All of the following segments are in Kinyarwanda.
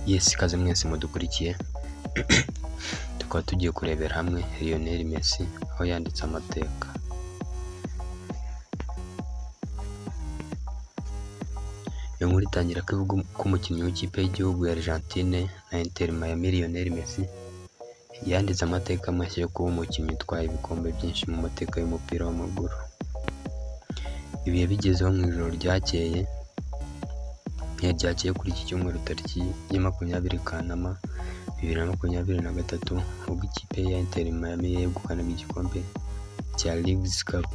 Yes, ikaze mwese mudukurikiye tukaba tugiye kurebera hamwe Lionel Messi aho yanditse amateka. Inkuru itangira ko ivuga ko umukinnyi w'ikipe y'igihugu ya Argentine na Inter Miami Lionel Messi yanditse amateka mashya yo kuba umukinnyi utwaye ibikombe byinshi mu mateka y'umupira w'amaguru. Ibi yabigezeho mu ijoro ryakeye kuri iki cyumweru tariki ya 20 Kanama 2023 ubwo ikipe ya Inter Miami yegukanaga igikombe cya Leagues Cup.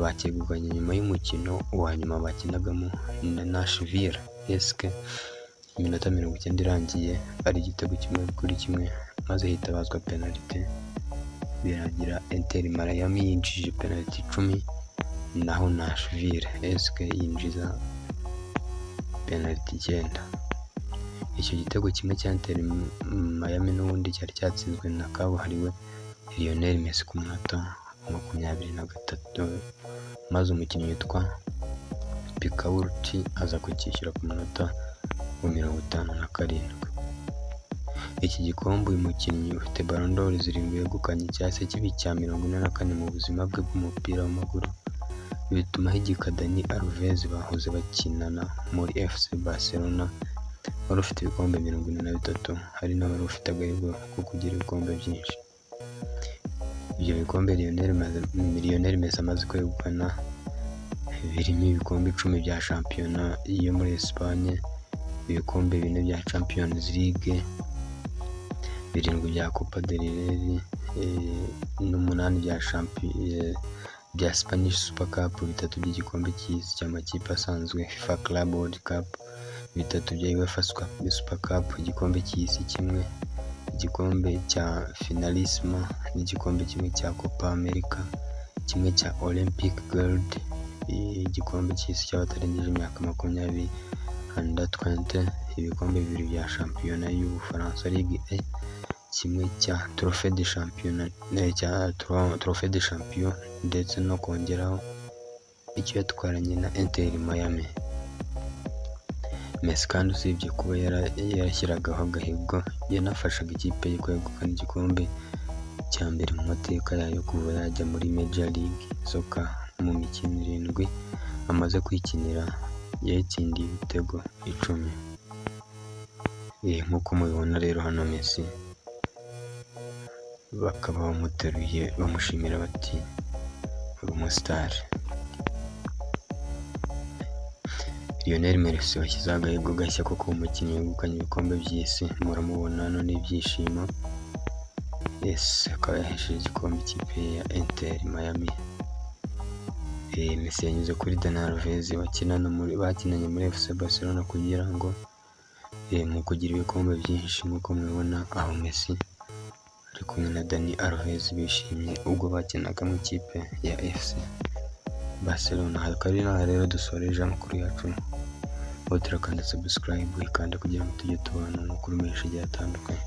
Bakegukanye nyuma y'umukino wa nyuma bakinagamo na Nashville SK. Iminota 90 irangiye ari igitego kimwe kuri kimwe, maze hitabazwa penalty biragira Inter Miami yinjije penalty 10 naho Nashville SK yinjiza penalty 9. Icyo gitego kimwe cya Inter Miami n'ubundi cyari cyatsinzwe na kabuhariwe Lionel Messi ku munota 23, maze umukinnyi witwa Picault aza kucyishyura ku munota 57. Iki gikombe uyu mukinnyi ufite Ballon d'Or 7 yegukanye cyase kibi cya 44 mu buzima bwe bw'umupira w'amaguru, bituma higika Dani Alves bahoze bakinana muri FC Barcelona wari ufite ibikombe 43, hari n'abari ufite agahigo ko kugira ibikombe byinshi. Ibyo bikombe Lionel Messi amaze kwegukana birimo ibikombe 10 bya shampiyona yo muri Espagne, ibikombe 4 bya Champions League, 7 bya Copa del Rey, 8 bya Spanish Super Cup, 3 by'igikombe cy'isi cy'amakipe asanzwe FIFA Club World Cup, 3 bya UEFA Super Cup, igikombe cy'isi kimwe, igikombe cya Finalissima n'igikombe kimwe cya Copa America, kimwe cya Olympic Gold, igikombe cy'isi cy'abatarengeje imyaka 20 under 20, ibikombe 2 bya shampiyona y'Ubufaransa Ligue 1, kimwe cya Trophée de Champion ndetse no kongeraho icyo yatwaranye na Inter Miami. Messi kandi usibye kuba yarashyiragaho agahigo, yanafashaga ikipe ye kwegukana igikombe cya mbere mu mateka yayo kuva yajya muri Major League Soccer. Mu mikino 7 amaze kwikinira yatsindiye ibitego 10. Nk'uko mubibona rero hano Messi bakaba bamuteruye bamushimira bati uri umustar. Lionel Messi washyize agahigo gashya ko kuba umukinnyi wegukanye ibikombe by'isi, muramubona hano n'ibyishimo. Yes, akaba yahesheje igikombe ikipe ya Inter Miami. Messi yanyuze kuri Dani Alves bakinanye muri FC Barcelona kugira ngo mu kugira ibikombe byinshi. Nk'uko mubibona aho Messi ari kumwe na Dani Alves bishimye ubwo bakinaga mu ikipe ya FC Barcelona. Hakaba naho rero dusoreje amakuru yacu. Wowe turakanda subscribe ikanda kugira ngo tujye tubana amakuru menshi agiye atandukanye.